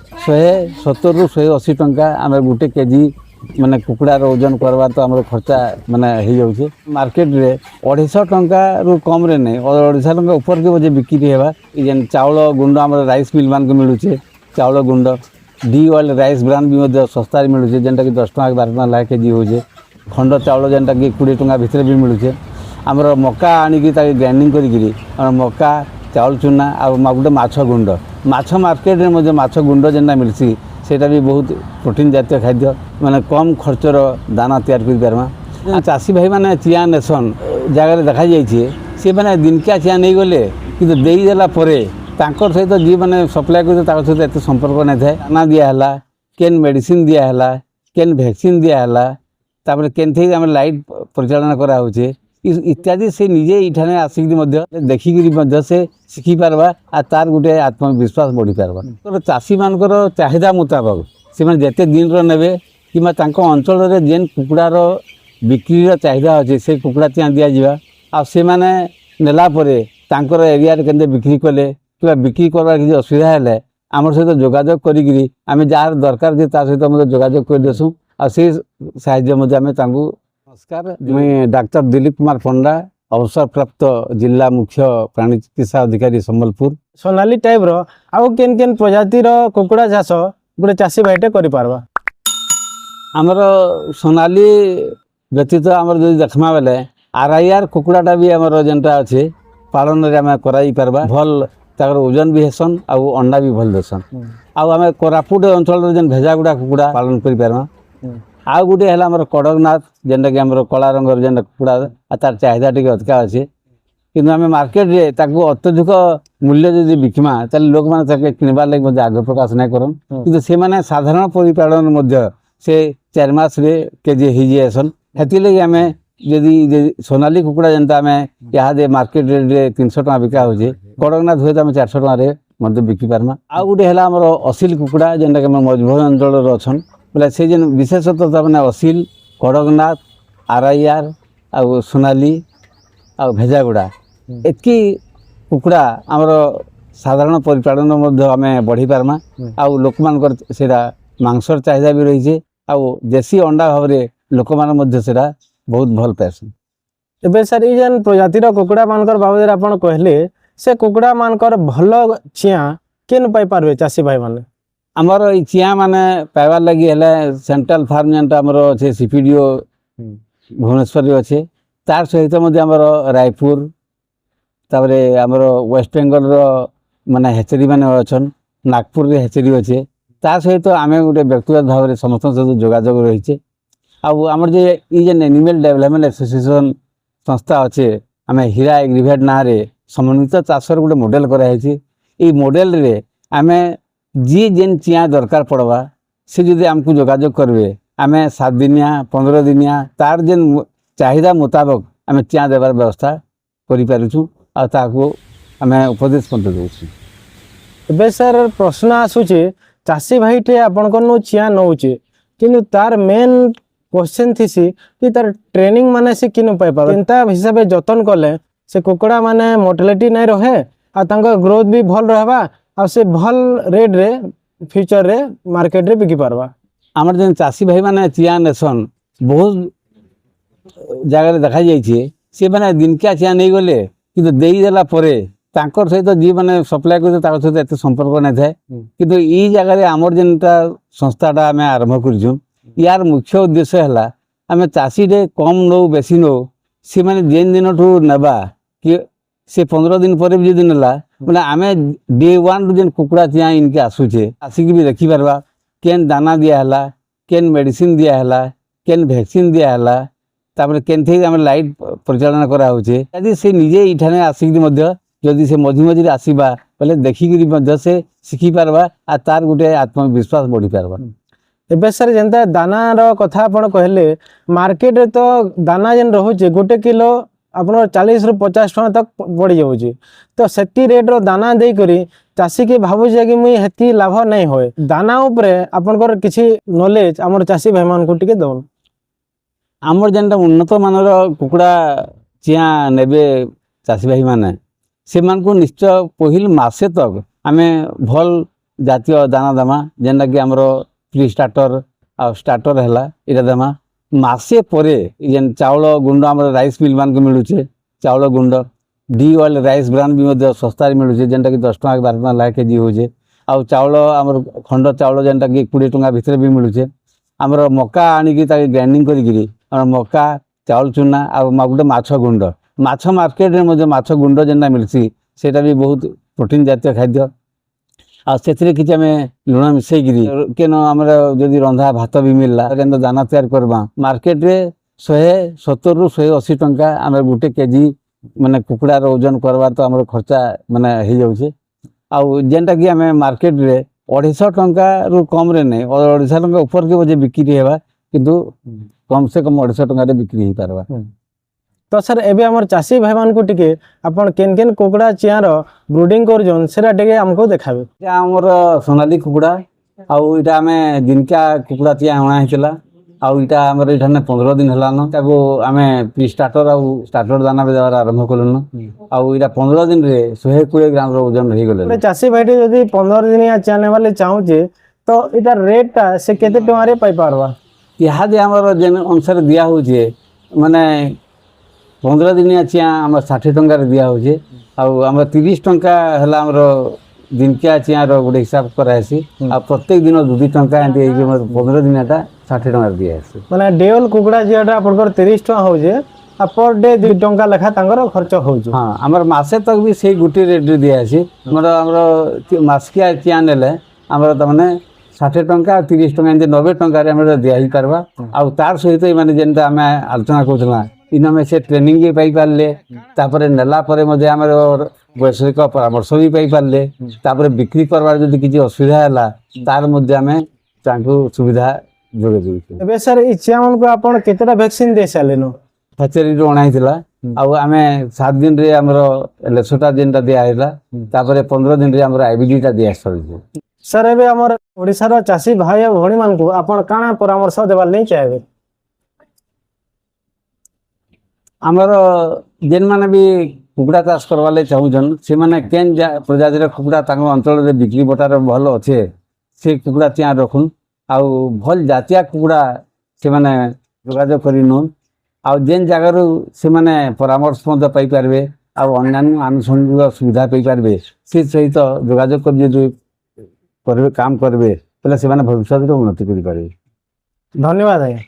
170 ରୁ 180 टंका आम गोटे केजी माने कुकड़ार ओजन करवा तो आम खर्चा माने हो जाऊे मार्केट रे 250 टंका रू कम रे नहीं 250 टंका ऊपर के बजे बिक्री हेबा जेन चाउल गुंड आम राइस मिल मान को मिलूचे चाउल गुंड डी ऑयल राइस ब्रांड भी सस्ता मिलूचे जेनटा कि 10 टंका 12 टंका लाख केजी होचे खंड चाउल जेनटा कि 20 टंका भितर भी मिलूचे आमर मका आनिकी ग्राइंडिंग करी मका चाउल चूना आ गोटे माछ गुंड माछ मार्केट में माछ गुंड जेनटा मिलसी सेटा भी बहुत प्रोटीन जातीय खाद्य माने कम खर्चर दाना तैयार कर पार्मा चाषी भाई माने चिया नेसन जगह देखा जाइए सी मैंने दिनकिया चिया नहीं गले कि देदेला सहित जी मैंने सप्लाय कर सहित एत संपर्क नहीं था दाना दिहला केन मेडिसिन दिहला केन वैक्सीन दिहला केन थे आम लाइट परिचालन कराऊे इत्यादि से निजे इठाने आसिक देखिकी से शिखी पार्बा आ तार गोटे आत्मविश्वास बढ़ी पार्बा चाषी मानकर चाहिदा मुताबक से जिते दिन ने कि अंचल जेन कुकड़ार बिक्री चाहिदा अच्छे से कुकड़ा चिया दि जावा से मैंने नेलापर एरिया के बिक्री कले कि बिक्री करवा किसी असुविधा है आम सहित जोगाजोग करी आम जार दरकार सहित जोगाजोग कर देसुँ आम नमस्कार मुई डॉक्टर दिलीप कुमार पंडा अवसर प्राप्त जिला मुख्य प्राणी चिकित्सा अधिकारी संबलपुर सोनाली टाइप रो आउ केन केन प्रजातिर कुकुड़ा चाष गोटे चाषी भाईटे करि पारबा आमर सोनाली व्यतीत आमर जो देखमा बेले आरआईआर कुकुड़ाटा भी आमर जेनटा अच्छे पालन रे आम कराई पारबा भल ताकर ओजन भी हेसन आ अंडा भी भल देसन आम कोरापुट अंचल जेन भेजा गुड़ा कुकुड़ा पालन करि पारबा आउ गोटे है कड़कनाथ जेनटा कि आम कला रंगर जेन कुकड़ा तार चाहिदा टी अधिका अच्छे कि आम मार्केट रे ताकू अत्यधिक मूल्य जो बिकमा लोक मैंने किणवार लगे आग्रह प्रकाश नहीं करन कि से मैंने साधारण परिपालन से 4 मास रे केजी हो जाएसन से आम जदि सोनाली कुकड़ा जनता आम यहाँ मार्केट रेट 300 टका बिका हो कड़कनाथ हुए तो आम 400 टकर बिकी पार्मा आउ गोटे है असिल कुकड़ा जेनटा कि मजभूज अंचल अच्छा बोले से जेन विशेषतः मैंने असिल कड़कनाथ आरआईआर आ सोनाली आ भेजागुड़ा एतकी कुकड़ा आमर साधारण परिपालन आम बढ़ी पार्मा आउ लोक मानकर सेटा मांसर चाहिदा भी रही है आउ देसी अंडा भाव में लोक मैंने सेटा बहुत भल पाएसन एबे सर ये जेन प्रजातिर कुकुड़ा मानकर बाबद आप कहले से कुकुड़ा मानकर भल चिया केन पाई पारबे चाषी भाई माने आमर ई चिया माने पाइबार लगी है सेंट्रल फार्म जेनटा आमर अच्छे सीपीडीओ भुवनेश्वर अच्छे तार सहित आमर रायपुर तापरे आमर वेस्ट बेंगल माने हेचरी माने अच्छन नागपुर रे हेचरी अच्छे तार सहित आम गोटे व्यक्तिगत भाव में समस्त सहित जोगाजोग रही आमर जे जेन एनिमल डेवलपमेंट एसोसिएशन संस्था अच्छे आम हीरा एग्रीवेट ना समन्वित चाषर गोटे मॉडल कराई मॉडल रे आम जी जेन चिया दरकार पड़वा से जदि आमको जोगाजोग करेंगे आम 7 दिनिया 15 दिनिया तार जेन चाहिदा मुताबक आम चिया देवार व्यवस्था करूँ आम उपदेश दूसरी एबे सर प्रश्न आसूचे चाषी भाईटे आपणकर चिया नौचे किंतु तार मेन क्वेश्चन थी कि तार ट्रेनिंग माने से कि पाई पार केनता हिसाब से जतन कले से कुकड़ा माने मोर्टेलिटी नहीं रहे आ ग्रोथ भी भल रहबा आ से भल रेट रे फ्यूचर रे मार्केट रे बिकी पारबा आमर जेन चाषी भाई माने चिया नेसन बहुत जगह देखा जाइए सी मैंने दिनकिया चिया नहीं गले कि देदेला सहित जी मैंने सप्लाय कर सहित एत संपर्क नहीं था कि जगह आमर जेनटा संस्थाटा आम आरंभ कर यार मुख्य उद्देश्य है आम चाषी रे कम नौ बेसी नौ सी मैंने जेन दिन ठू नेबा कि से 15 दिन पर भी नेला बोले आम डे 1 जेन कुकड़ा चिया इनके आसूचे आसिक भी देखी पार्बा केन दाना दिहला केन मेडिसिन दिहला केन वैक्सीन दिहला केन थे आम लाइट परिचालन कराऊे यदि से निजे इठाने आसिक जदि से मझी मझी आसवा बोले देखिकी से शिखी पार्बा आ तार गोटे आत्मविश्वास बढ़ी पार्बा एबे सर जेनता दाना रो कथा आपण कहले मार्केट रे तो दाना जेन रहुचे गोटे किलो आपन 40 रु 50 टका तक बढ़ी जाऊे तो सेती रेट रो दाना दे करी चाषी के भावुचे कि मुई हेती लाभ नहीं होए दाना उपरे आपनकर किछि नॉलेज हमर चाषी भाई मान को टिके दउन आमर जेनटा उन्नत मानर कुकड़ा चिया नेबे चाषी भाई माने से मान को निश्चय पहिल मासे तक आमे भल ଜାତୀୟ ଦାନା ଦେମା ଯେନ୍ଟାକି ଆମର ପ୍ରି ଷ୍ଟାର୍ଟର ଆଉ ଷ୍ଟାର୍ଟର ହେଲା ଏଇଟା ଦେମା ମାସେ ପରେ ଯେନ୍ ଚାଉଳ ଗୁଣ୍ଡ ଆମର ରାଇସ୍ ମିଲ୍ ମାନଙ୍କୁ ମିଳୁଛେ ଚାଉଳ ଗୁଣ୍ଡ ଡି ଅଏଲ୍ ରାଇସ୍ ବ୍ରାଣ୍ଡ ବି ମଧ୍ୟ ଶସ୍ତାରେ ମିଳୁଛେ ଯେନ୍ଟାକି 10 ଟଙ୍କା 12 ଟଙ୍କା ଲେଖା କେଜି ହଉଛେ ଆଉ ଚାଉଳ ଆମର ଖଣ୍ଡ ଚାଉଳ ଯେନ୍ଟାକି 20 ଟଙ୍କା ଭିତରେ ବି ମିଳୁଛେ ଆମର ମକା ଆଣିକି ତାକୁ ଗ୍ରାଇଣ୍ଡିଙ୍ଗ କରିକିରି ଆମର ମକା ଚାଉଳ ଚୁନା ଆଉ ଗୋଟେ ମାଛ ଗୁଣ୍ଡ ମାଛ ମାର୍କେଟରେ ମଧ୍ୟ ମାଛ ଗୁଣ୍ଡ ଯେନ୍ଟା ମିଳୁଛି ସେଇଟା ବି ବହୁତ ପ୍ରୋଟିନ୍ ଜାତୀୟ ଖାଦ୍ୟ ଆଉ ସେଥିରେ କିଛି ଆମେ ଲୁଣ ମିଶେଇକିରି କେନ ଆମର ଯଦି ରନ୍ଧା ଭାତ ବି ମିଳିଲା କେନ୍ତା ଦାନା ତିଆରି କରବା ମାର୍କେଟରେ 170 ରୁ 180 ଟଙ୍କା ଆମେ ଗୋଟେ କେଜି ମାନେ କୁକୁଡ଼ାର ଓଜନ କରବାର ତ ଆମର ଖର୍ଚ୍ଚା ମାନେ ହେଇଯାଉଛେ ଆଉ ଯେନ୍ଟାକି ଆମେ ମାର୍କେଟରେ 250 ଟଙ୍କାରୁ କମ୍ରେ ନାହିଁ 250 ଟଙ୍କା ଉପରକେ ବୋଧେ ବିକ୍ରି ହେବା କିନ୍ତୁ କମ୍ ସେ କମ୍ 250 ଟଙ୍କାରେ ବିକ୍ରି ହେଇପାରବା ତ ସାର୍ ଏବେ ଆମର ଚାଷୀ ଭାଇମାନଙ୍କୁ ଟିକେ ଆପଣ କେନ୍ କେନ୍ କୁକୁଡ଼ା ଚିଆଁର ବ୍ରୁଡ଼ିଂ କରୁଛନ୍ ସେଟା ଟିକେ ଆମକୁ ଦେखाବେ। ଏଇଟା ଆମର সোনালী କୁକୁଡ଼ା ଆଉ ଏଇଟା ଆମେ ଦିନକା କୁକୁଡ଼ା ଚିଆଁ ଅଣା ହେଇଥିଲା ଆଉ ଏଇଟା ଆମର ଏଇଠାନେ 15 ଦିନ ହେଲାନ ତାକୁ ଆମେ ପ୍ରି ଷ୍ଟାର୍ଟର ଆଉ ଷ୍ଟାର୍ଟର ଦାନା ବି ଦେବାର ଆରମ୍ଭ କଲୁନ ଆଉ ଏଇଟା 15 ଦିନରେ 120 ଗ୍ରାମର ଓଜନ ହେଇଗଲେ ଗୋଟେ ଚାଷୀ ଭାଇଟି ଯଦି 15 ଦିନିଆ ଚିଆଁ ନେବାର ଲାଗି ଚାହୁଁଛେ ତ ଏଇଟା ରେଟ୍ଟା ସେ କେତେ ଟଙ୍କାରେ ପାଇପାରବା? ଇହାଦେ ଆମର ଯେନ୍ ଅନୁସାରେ ଦିଆ ହଉଛେ ମାନେ 15 ଦିନିଆ ଚିଆଁ ଆମର 60 ଟଙ୍କାରେ ଦିଆ ହଉଛେ ଆଉ ଆମର 30 ଟଙ୍କା ହେଲା ଆମର ଦିନକିଆ ଚିଆଁର ଗୋଟେ ହିସାବ କରାହେସି ଆଉ ପ୍ରତ୍ୟେକ ଦିନ 2 ଟଙ୍କା ଏମିତି ହେଇକି 15 ଦିନିଆଟା 60 ଟଙ୍କାରେ ଦିଆହେସି ମାନେ ଡେଓଲ କୁକୁଡ଼ା ଚିଆଁଟା ଆପଣଙ୍କର 30 ଟଙ୍କା ହଉଛେ ଆଉ ପର ଡେ 2 ଟଙ୍କା ଲେଖା ତାଙ୍କର ଖର୍ଚ୍ଚ ହଉଛି। ହଁ ଆମର ମାସେ ତକ ବି ସେଇ ଗୋଟିଏ ରେଟ୍ରେ ଦିଆହେସି ଆମର ମାସିକିଆ ଚିଆଁ ନେଲେ ଆମର ତାମାନେ 60 ଟଙ୍କା 30 ଟଙ୍କା ଏମିତି 90 ଟଙ୍କାରେ ଆମର ଦିଆ ହେଇପାରବା ଆଉ ତାର ସହିତ ମାନେ ଯେନ୍ଟା ଆମେ ଆଲୋଚନା କରୁଥିଲା ଇନ ଆମେ ସେ ଟ୍ରେନିଂ ବି ପାଇପାରିଲେ ତାପରେ ନେଲା ପରେ ମଧ୍ୟ ଆମର ବୈଷୟିକ ପରାମର୍ଶ ବି ପାଇପାରିଲେ ତାପରେ ବିକ୍ରି କରବାର ଯଦି କିଛି ଅସୁବିଧା ହେଲା ତାର ମଧ୍ୟ ଆମେ ତାଙ୍କୁ ସୁବିଧା ଯୋଗାଇ ଦେଉଛୁ। ଏବେ ସାର୍ ଏଇ ଚିଆଁମାନଙ୍କୁ ଆପଣ କେତେଟା ଭ୍ୟାକ୍ସିନ୍ ଦେଇ ସାରିଲେନ? ଫ୍ୟାଚେରୀରୁ ଅଣା ହେଇଥିଲା ଆଉ ଆମେ 7 ଦିନରେ ଆମର ଲେସୋଟା ଯେନ୍ଟା ଦିଆ ହେଇଥିଲା ତାପରେ 15 ଦିନରେ ଆମର ଆଇବିଡିଟା ଦିଆ ସରିଛି। ସାର୍ ଏବେ ଆମର ଓଡ଼ିଶାର ଚାଷୀ ଭାଇ ଆଉ ଭଉଣୀମାନଙ୍କୁ ଆପଣ କାଣା ପରାମର୍ଶ ଦେବାର ଲାଗି ଚାହିଁବେ? ଆମର ଯେନ୍ମାନେ ବି କୁକୁଡ଼ା ଚାଷ କରବାର୍ ଲାଗି ଚାହୁଁଛନ୍ ସେମାନେ କେନ୍ ପ୍ରଜାତିର କୁକୁଡ଼ା ତାଙ୍କ ଅଞ୍ଚଳରେ ବିକ୍ରି ବଟାର ଭଲ ଅଛେ ସେ କୁକୁଡ଼ା ଚିଆଁ ରଖୁନ୍ ଆଉ ଭଲ୍ ଜାତିଆ କୁକୁଡ଼ା ସେମାନେ ଯୋଗାଯୋଗ କରି ନଉନ୍ ଆଉ ଯେନ୍ ଜାଗାରୁ ସେମାନେ ପରାମର୍ଶ ମଧ୍ୟ ପାଇପାରିବେ ଆଉ ଅନ୍ୟାନ୍ୟ ଆନୁଷଙ୍ଗିକ ସୁବିଧା ପାଇପାରିବେ ସେ ସହିତ ଯୋଗାଯୋଗ କରି ଯଦି କରିବେ କାମ କରିବେ ତାହେଲେ ସେମାନେ ଭବିଷ୍ୟତରେ ଉନ୍ନତି କରିପାରିବେ। ଧନ୍ୟବାଦ ଆଜ୍ଞା।